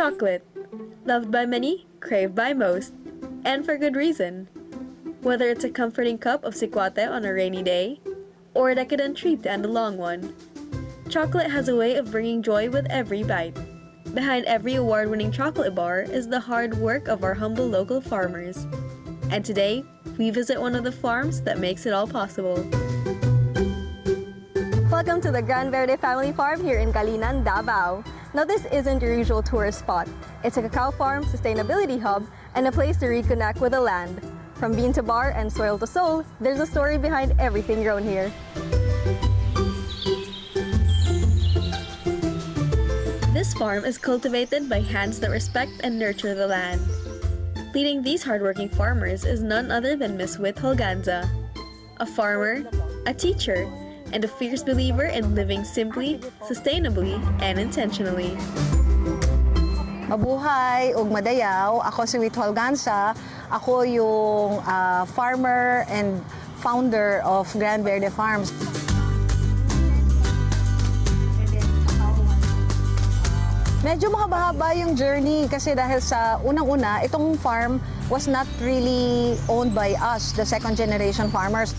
Chocolate, loved by many, craved by most, and for good reason. Whether it's a comforting cup of sikwate on a rainy day, or a decadent treat to end a long one, chocolate has a way of bringing joy with every bite. Behind every award-winning chocolate bar is the hard work of our humble local farmers. And today, we visit one of the farms that makes it all possible. Welcome to the Verde family farm here in Kalinan, Davao. Now this isn't your usual tourist spot. It's a cacao farm, sustainability hub, and a place to reconnect with the land. From bean to bar and soil to soul, there's a story behind everything grown here. This farm is cultivated by hands that respect and nurture the land. Leading these hardworking farmers is none other than Miss Wit Holganza, a farmer, a teacher, and a fierce believer in living simply, sustainably, and intentionally. Mabuhay ug madayaw, ako si Wit Holganza. Ako yung farmer and founder of Verde Farms. Medyo mahaba-haba yung journey kasi dahil sa unang-una, itong farm was not really owned by us, the second generation farmers.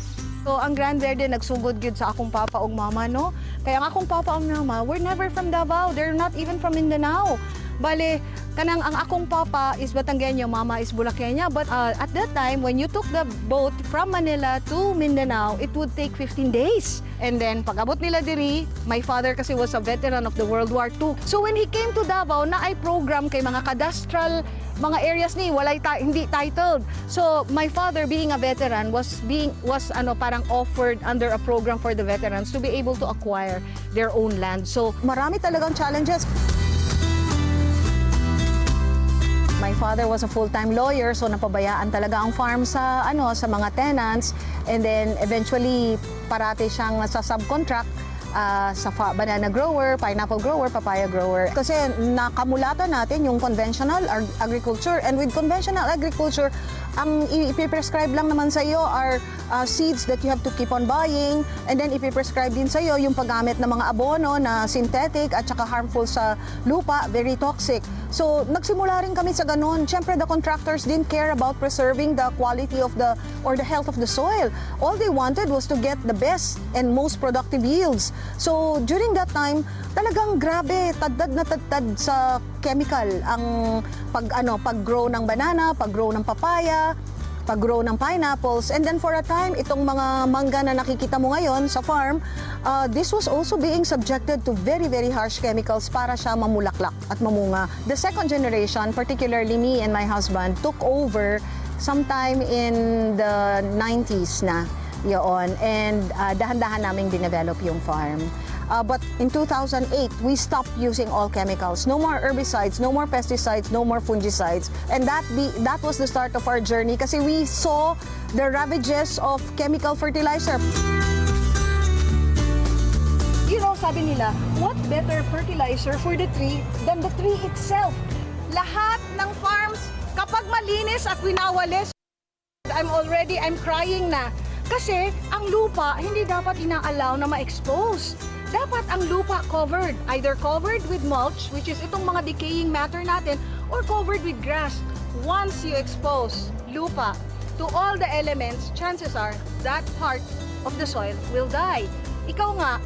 So, ang Verde nagsugod gyud sa akong papa ug mama, no? Kaya ang akong papa ug mama, we're never from Davao. They're not even from Mindanao. Bale, kanang ang akong papa is Batanggenyo, mama is Bulaqueña. But at that time, when you took the boat from Manila to Mindanao, it would take 15 days. And then, pag-abot nila diri, my father kasi was a veteran of the World War II. So when he came to Davao, na ay program kay mga cadastral mga areas ni hindi titled. So my father being a veteran was parang offered under a program for the veterans to be able to acquire their own land. So marami talagang challenges. My father was a full-time lawyer, so napabayaan talaga ang farm sa mga tenants, and then eventually parati siyang nasa-subcontract sa banana grower, pineapple grower, papaya grower. Kasi nakamulatan natin yung conventional agriculture, and with conventional agriculture, ang ipiprescribe lang naman sa iyo are seeds that you have to keep on buying, and then ipiprescribe din sa iyo yung paggamit ng mga abono na synthetic at saka harmful sa lupa, very toxic. So nagsimula rin kami sa ganun. Siyempre, the contractors didn't care about preserving the quality of the health of the soil. All they wanted was to get the best and most productive yields. So during that time, talagang grabe, tadtad na tadtad sa chemical ang pag-grow ng banana, pag-grow ng papaya, pag-grow ng pineapples. And then for a time, itong mga mangga na nakikita mo ngayon sa farm, this was also being subjected to very, very harsh chemicals para siya mamulaklak at mamunga. The second generation, particularly me and my husband, took over sometime in the 90s na yun. And dahan-dahan naming dinevelop yung farm. But in 2008, we stopped using all chemicals. No more herbicides, no more pesticides, no more fungicides. And that was the start of our journey kasi we saw the ravages of chemical fertilizer. You know, sabi nila, what better fertilizer for the tree than the tree itself? Lahat ng farms, kapag malinis at winawalis, I'm crying na. Kasi ang lupa, hindi dapat ina-allow na ma-expose. Dapat ang lupa covered, either covered with mulch, which is itong mga decaying matter natin, or covered with grass. Once you expose lupa to all the elements, chances are that part of the soil will die. Ikaw nga,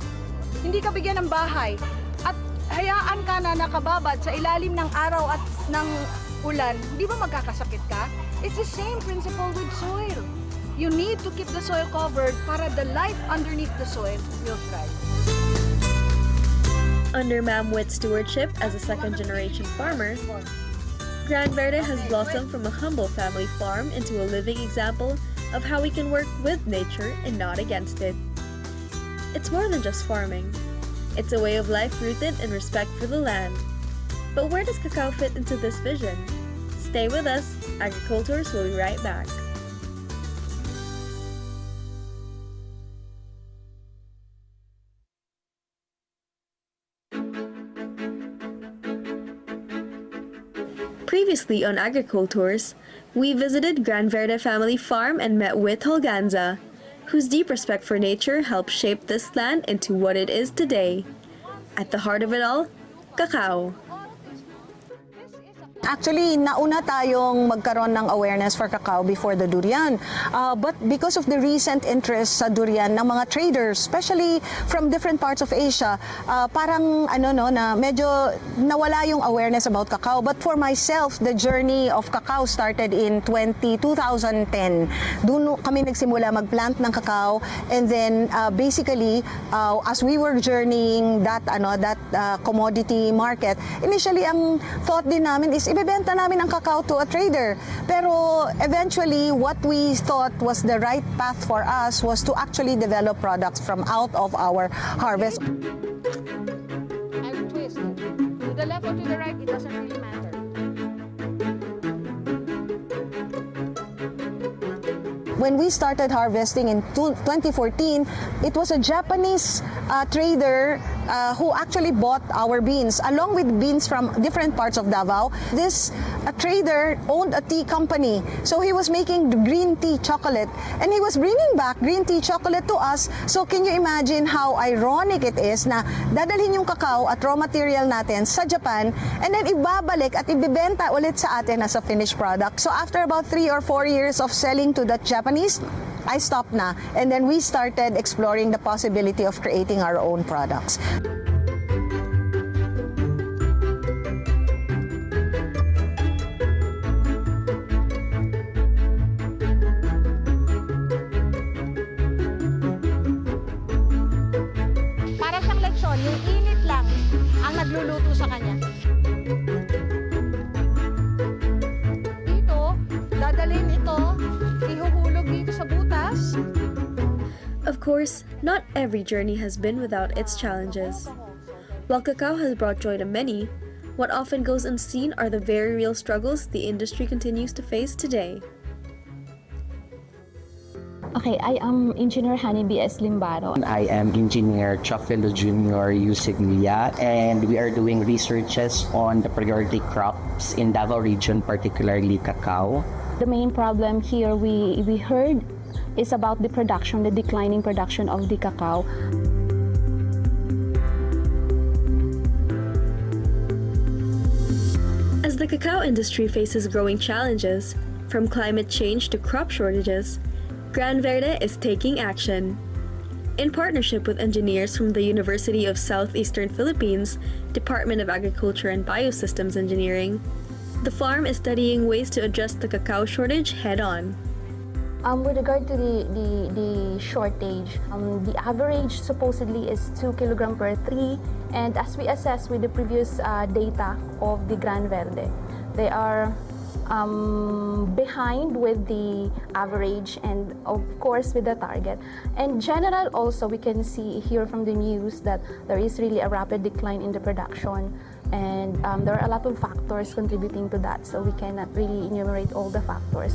hindi ka bigyan ng bahay at hayaan ka na nakababad sa ilalim ng araw at ng ulan, di ba magkakasakit ka? It's the same principle with soil. You need to keep the soil covered para the life underneath the soil will thrive. Under Ma'am Wit's stewardship as a second-generation farmer, Verde has blossomed from a humble family farm into a living example of how we can work with nature and not against it. It's more than just farming. It's a way of life rooted in respect for the land. But where does cacao fit into this vision? Stay with us. AgriCoolTours will be right back. Previously on AgriCoolTours, we visited Verde family farm and met with Holganza, whose deep respect for nature helped shape this land into what it is today. At the heart of it all, cacao. Actually, nauna tayong magkaroon ng awareness for cacao before the durian. But because of the recent interest sa durian ng mga traders, especially from different parts of Asia, parang na medyo nawala yung awareness about cacao. But for myself, the journey of cacao started in 2010. Doon kami nagsimula mag-plant ng cacao, and then basically as we were journeying that commodity market, initially ang thought din namin is ibebenta namin ang cacao to a trader. Pero eventually, what we thought was the right path for us was to actually develop products from out of our harvest. I will twist it. To the left or to the right, it doesn't really matter. When we started harvesting in 2014, it was a Japanese trader who actually bought our beans, along with beans from different parts of Davao. This trader owned a tea company, so he was making green tea chocolate, and he was bringing back green tea chocolate to us. So can you imagine how ironic it is na dadalhin yung cacao at raw material natin sa Japan, and then ibabalik at ibibenta ulit sa atin as a finished product. So after about 3 or 4 years of selling to the Japanese, I stopped na, and then we started exploring the possibility of creating our own products. Para siyang lechon, yung init lang ang nagluluto sa kanya. Dito, dadalhin ito, ihuhulog dito sa butas. Of course, not every journey has been without its challenges. While cacao has brought joy to many, what often goes unseen are the very real struggles the industry continues to face today. Okay, I am Engineer Hani B.S. Limbaro. I am Engineer Chofilo Jr. Yusiglia, and we are doing researches on the priority crops in Davao region, particularly cacao. The main problem here we heard is about the production, the declining production of the cacao. As the cacao industry faces growing challenges, from climate change to crop shortages, Verde is taking action. In partnership with engineers from the University of Southeastern Philippines, Department of Agriculture and Biosystems Engineering, the farm is studying ways to address the cacao shortage head-on. With regard to the shortage, the average supposedly is 2 kg per tree, and as we assess with the previous data of the Verde, they are behind with the average and of course with the target. In general also, we can see here from the news that there is really a rapid decline in the production, and there are a lot of factors contributing to that, so we cannot really enumerate all the factors.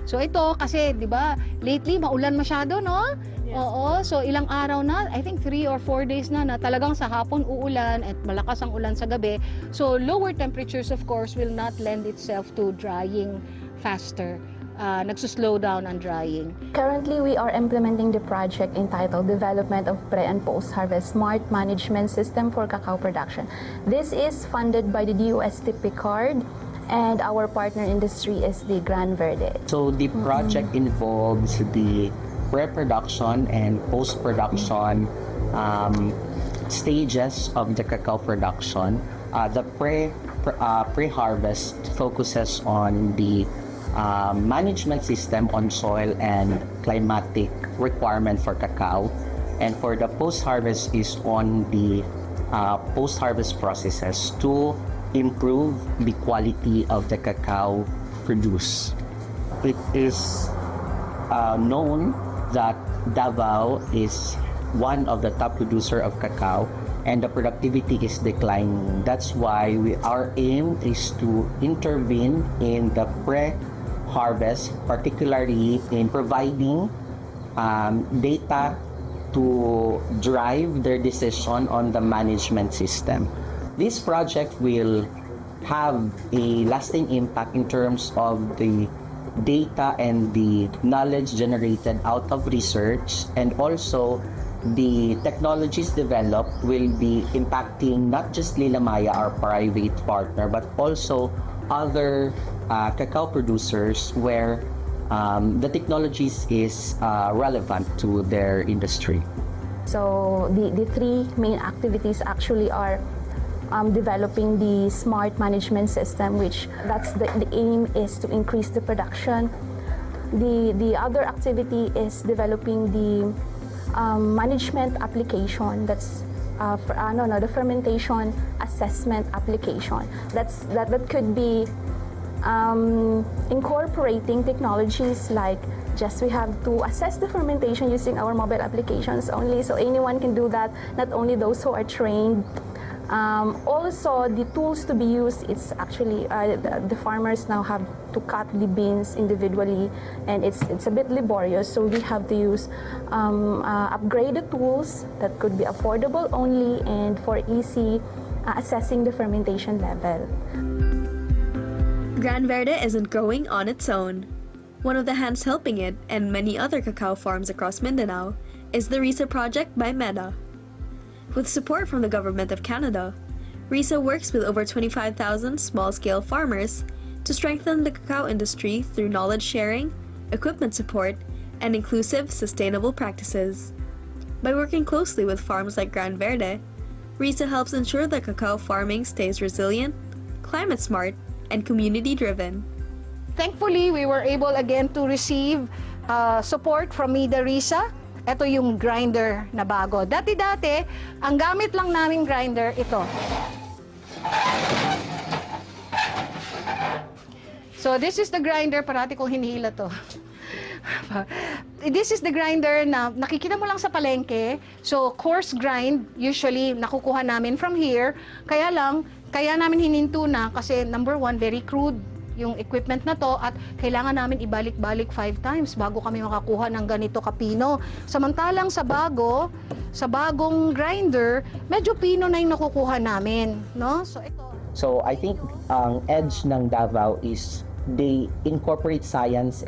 So ito kasi, di ba, lately maulan masyado, no? Yes. Oo, so ilang araw na, I think 3 or 4 days na talagang sa hapon uulan at malakas ang ulan sa gabi. So lower temperatures of course will not lend itself to drying faster. Nagsuslow down ang drying. Currently, we are implementing the project entitled Development of Pre- and Post-Harvest Smart Management System for Cacao Production. This is funded by the DOST PICARD, and our partner industry is the Verde. So the project involves the pre-production and post-production stages of the cacao production. The pre-harvest focuses on the management system on soil and climatic requirement for cacao, and for the post-harvest is on the post-harvest processes to improve the quality of the cacao produced. It is known that Davao is one of the top producer of cacao, and the productivity is declining. That's why our aim is to intervene in the pre-harvest, particularly in providing data to drive their decision on the management system. This project will have a lasting impact in terms of the data and the knowledge generated out of research, and also the technologies developed will be impacting not just Lilamaya, our private partner, but also other cacao producers where the technologies is relevant to their industry. So the three main activities actually are developing the smart management system, which that's the aim is to increase the production. The other activity is developing the management application. That's the fermentation assessment application. That could be incorporating technologies like we have to assess the fermentation using our mobile applications only, so anyone can do that, not only those who are trained. Also, the tools to be used, it's actually the farmers now have to cut the beans individually, and it's a bit laborious, so we have to use upgraded tools that could be affordable only and for easy assessing the fermentation level. Gran Verde isn't growing on its own. One of the hands helping it, and many other cacao farms across Mindanao, is the RISA project by MEDA. With support from the Government of Canada, RISA works with over 25,000 small-scale farmers to strengthen the cacao industry through knowledge sharing, equipment support, and inclusive, sustainable practices. By working closely with farms like Gran Verde, RISA helps ensure that cacao farming stays resilient, climate-smart, and community-driven. Thankfully, we were able again to receive support from MEDA RISA. Ito yung grinder na bago. Dati-dati, ang gamit lang naming grinder, ito. So this is the grinder, parati kong hinihila to. This is the grinder na nakikita mo lang sa palengke. So coarse grind, usually nakukuha namin from here. Kaya namin hininto na kasi number one, very crude yung equipment na to at kailangan namin ibalik-balik 5 times bago kami makakuha ng ganito kapino. Samantalang sa bagong grinder, medyo pino na yung nakukuha namin, no? So I think ang edge ng Davao is they incorporate science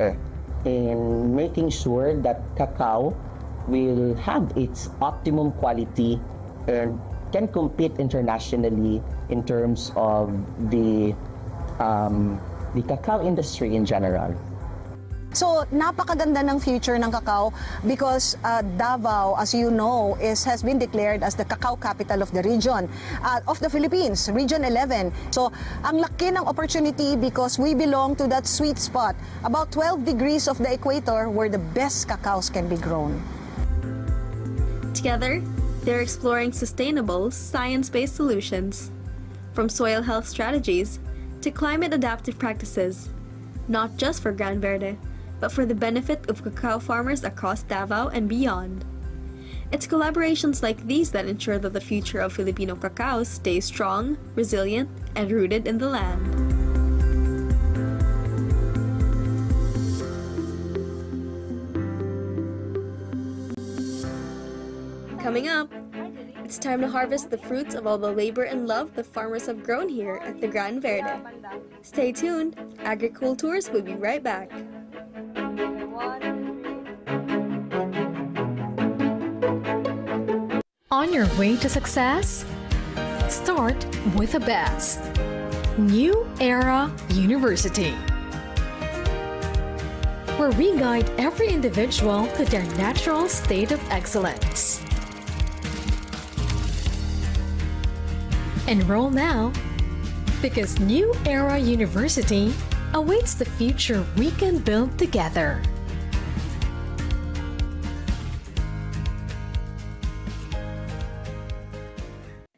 in making sure that cacao will have its optimum quality and can compete internationally in terms of the cacao industry in general. So, napakaganda ng future ng cacao because Davao, as you know, has been declared as the cacao capital of the region, of the Philippines, Region 11. So, ang laki ng opportunity because we belong to that sweet spot, about 12 degrees of the equator where the best cacaos can be grown. Together, they're exploring sustainable, science-based solutions, from soil health strategies to climate-adaptive practices, not just for Gran Verde, but for the benefit of cacao farmers across Davao and beyond. It's collaborations like these that ensure that the future of Filipino cacao stays strong, resilient, and rooted in the land. Coming up, it's time to harvest the fruits of all the labor and love the farmers have grown here at the Gran Verde. Stay tuned, AgriCoolTours will be right back. On your way to success? Start with the best. New Era University, where we guide every individual to their natural state of excellence. Enroll now, because New Era University awaits the future we can build together.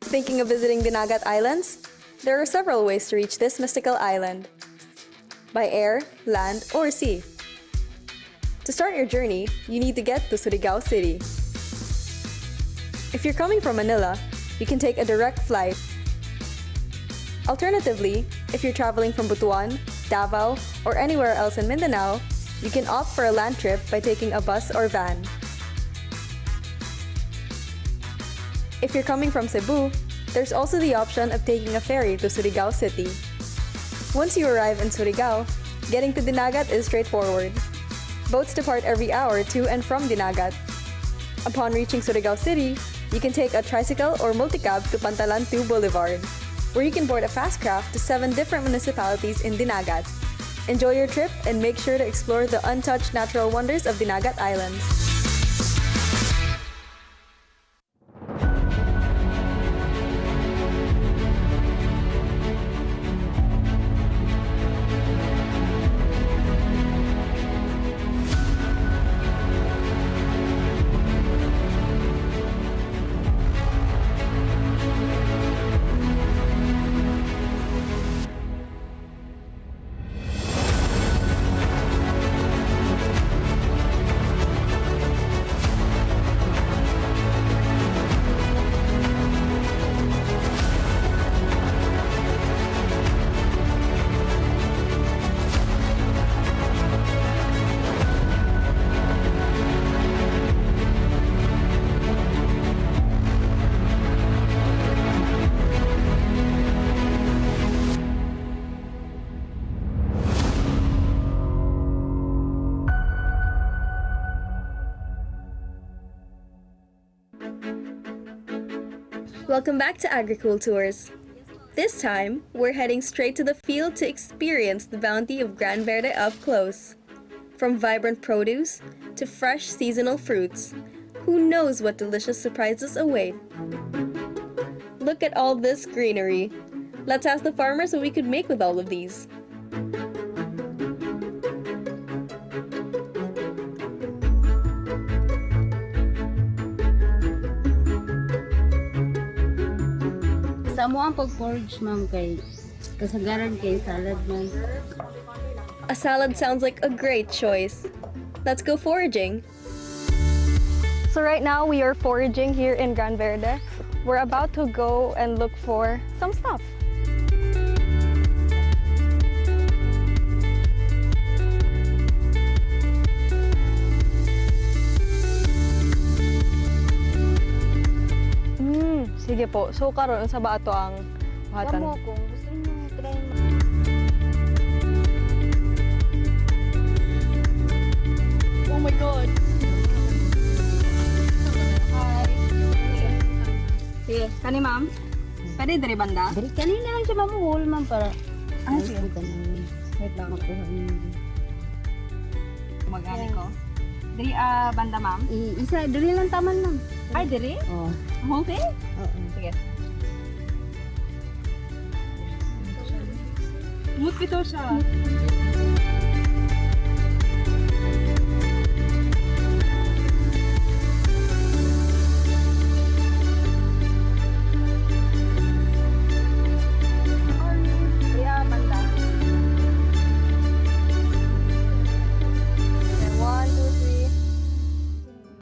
Thinking of visiting Dinagat Islands? There are several ways to reach this mystical island: by air, land, or sea. To start your journey, you need to get to Surigao City. If you're coming from Manila, you can take a direct flight. Alternatively, if you're traveling from Butuan, Davao, or anywhere else in Mindanao, you can opt for a land trip by taking a bus or van. If you're coming from Cebu, there's also the option of taking a ferry to Surigao City. Once you arrive in Surigao, getting to Dinagat is straightforward. Boats depart every hour to and from Dinagat. Upon reaching Surigao City, you can take a tricycle or multicab to Pantalan 2 Boulevard, where you can board a fast craft to 7 different municipalities in Dinagat. Enjoy your trip and make sure to explore the untouched natural wonders of Dinagat Islands. Welcome back to AgriCoolTours. This time, we're heading straight to the field to experience the bounty of Gran Verde up close. From vibrant produce to fresh seasonal fruits, who knows what delicious surprises await? Look at all this greenery. Let's ask the farmers what we could make with all of these. Sa mo ang pag-forage, ma'am, kay kasagaran kay salad, ma'am. A salad sounds like a great choice. Let's go foraging. So right now we are foraging here in Gran Verde. We're about to go and look for some stuff. Sige po. So karon sa bato ang buhatan. Kamo kung gusto mo try mo. Oh my god. Hi. Sige, kani ma'am. Pwede diri banda? Dili kanina lang siya mamuhol, ma'am, para Sige. Wait lang. makuha niyo. Magani ko. Diri banda ma'am. Isa, dili lang taman, ma'am. Ay diri? Oh. Whole thing? Oo. Sige. Mut bitaw siya.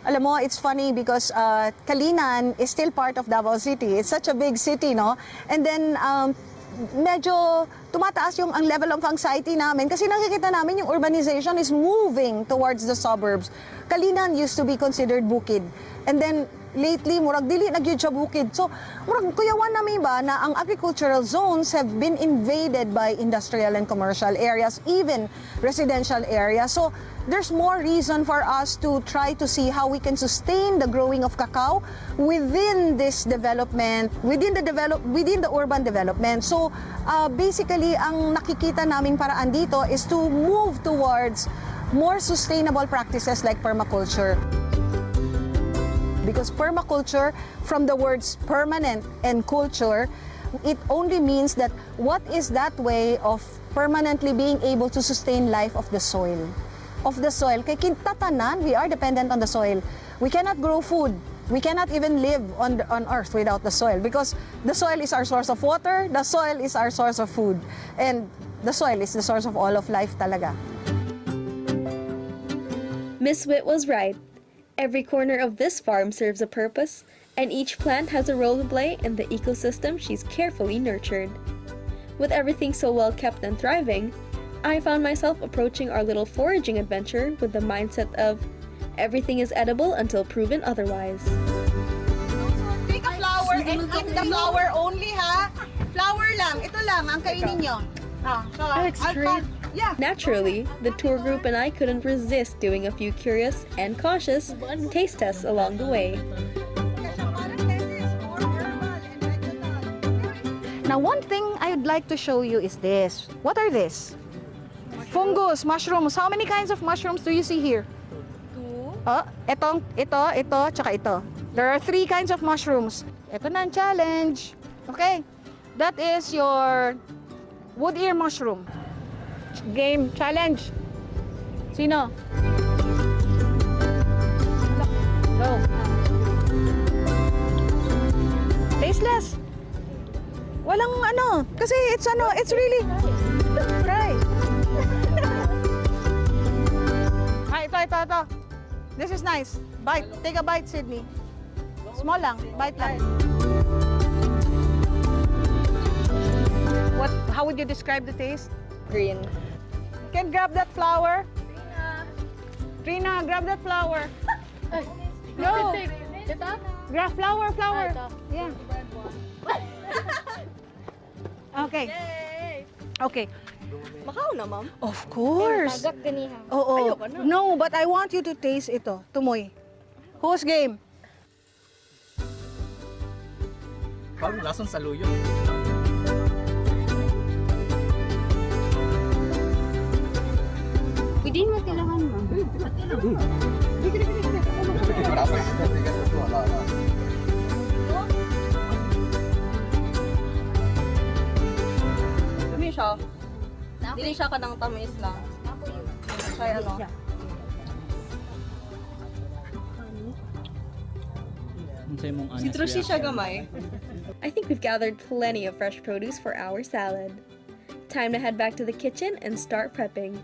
Alam mo, it's funny because Kalinan is still part of Davao City. It's such a big city, no? And then, medyo tumataas yung ang level of anxiety namin kasi nakikita namin yung urbanization is moving towards the suburbs. Kalinan used to be considered bukid. And then, lately, murag dili nagyud siya bukid. So, murag kuyawan namin ba na ang agricultural zones have been invaded by industrial and commercial areas, even residential areas. So, there's more reason for us to try to see how we can sustain the growing of cacao within this development, within the urban development. So, basically, ang nakikita naming paraan dito is to move towards more sustainable practices like permaculture. Because permaculture, from the words permanent and culture, it only means that what is that way of permanently being able to sustain life of the soil. Kay kintatanan, we are dependent on the soil. We cannot grow food. We cannot even live on earth without the soil because the soil is our source of water, the soil is our source of food, and the soil is the source of all of life talaga. Miss Witt was right. Every corner of this farm serves a purpose, and each plant has a role to play in the ecosystem she's carefully nurtured. With everything so well kept and thriving, I found myself approaching our little foraging adventure with the mindset of everything is edible until proven otherwise. Pick a flower and eat the flower only, ha? Flower lang. Ito lang ang kainin nyo. So, That's great. Naturally, the tour group and I couldn't resist doing a few curious and cautious taste tests along the way. Now, one thing I'd like to show you is this. What are this? Fungus, mushrooms. How many kinds of mushrooms do you see here? Ito, tsaka ito. There are 3 kinds of mushrooms. Ito na ang challenge. Okay, that is your wood ear mushroom. Game, challenge. Sino? Go. Tasteless. Walang ano, kasi it's really dry. Ito. This is nice. Bite. Take a bite, Sydney. Small lang. Bite lang. How would you describe the taste? Green. Can grab that flower? Trina, grab that flower. No. Grab flower. Yeah. Okay. Okay. Makaw na, ma'am. Of course. Oo. No, but I want you to taste ito. Tumoy. Who's game? Parang lasang saluyo. Pwede mo kailangan mo. Dumi siya. Dili siya ka ng tamis lang. Kaya ano? Citrusy siya gamay. I think we've gathered plenty of fresh produce for our salad. Time to head back to the kitchen and start prepping.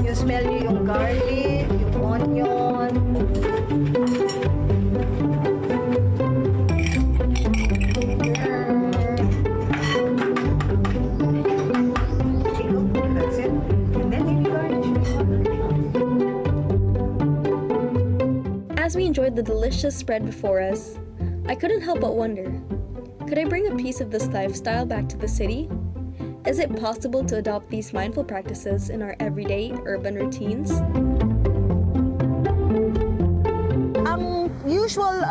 You smell yung garlic, yung onion. That's it. And then maybe garnish. As we enjoyed the delicious spread before us, I couldn't help but wonder, could I bring a piece of this lifestyle back to the city? Is it possible to adopt these mindful practices in our everyday urban routines? Ang usual,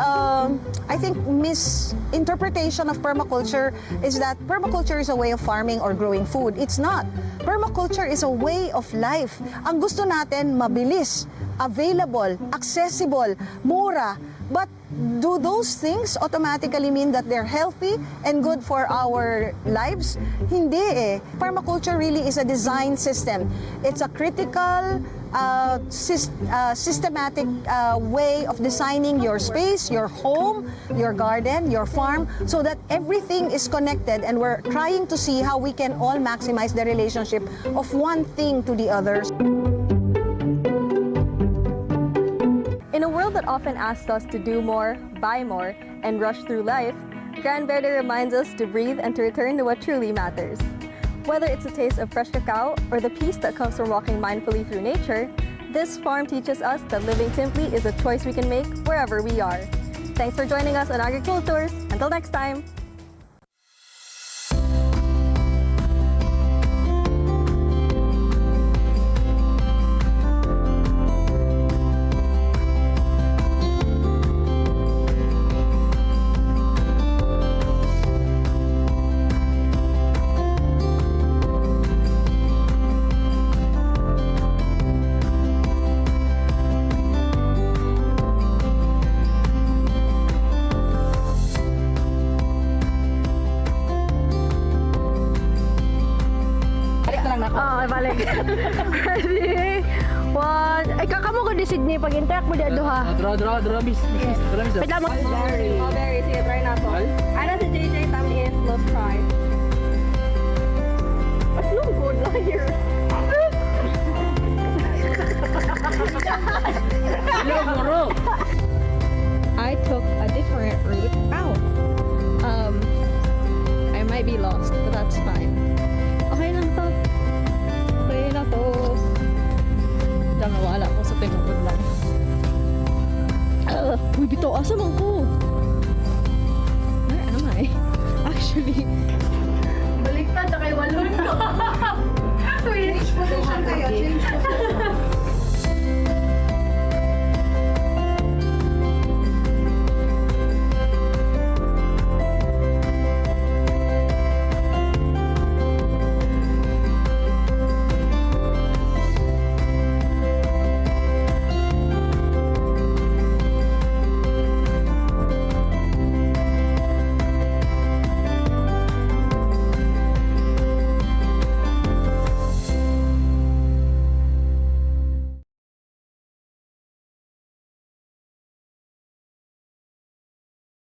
I think, misinterpretation of permaculture is that permaculture is a way of farming or growing food. It's not. Permaculture is a way of life. Ang gusto natin, mabilis, available, accessible, mura. But do those things automatically mean that they're healthy and good for our lives? Hindi eh. Permaculture really is a design system. It's a critical, systematic way of designing your space, your home, your garden, your farm, so that everything is connected, and we're trying to see how we can all maximize the relationship of one thing to the others. In a world that often asks us to do more, buy more, and rush through life, Verde reminds us to breathe and to return to what truly matters. Whether it's a taste of fresh cacao or the peace that comes from walking mindfully through nature, this farm teaches us that living simply is a choice we can make wherever we are. Thanks for joining us on AgriCoolTours. Until next time! Balik. Ready? One. Ay, kakamo ko di Sydney. Pag-interact mo di aduha. Draw, miss. Wait lang. Strawberry. Sige, try na to. Ano si JJ? Tamis. Let's try. What's no good liar? I took a different route out. I might be lost, but that's fine. Okay lang to. Okay na to. Diyan nawala ko sa tinuod lang. Uy, bito, asa man ko?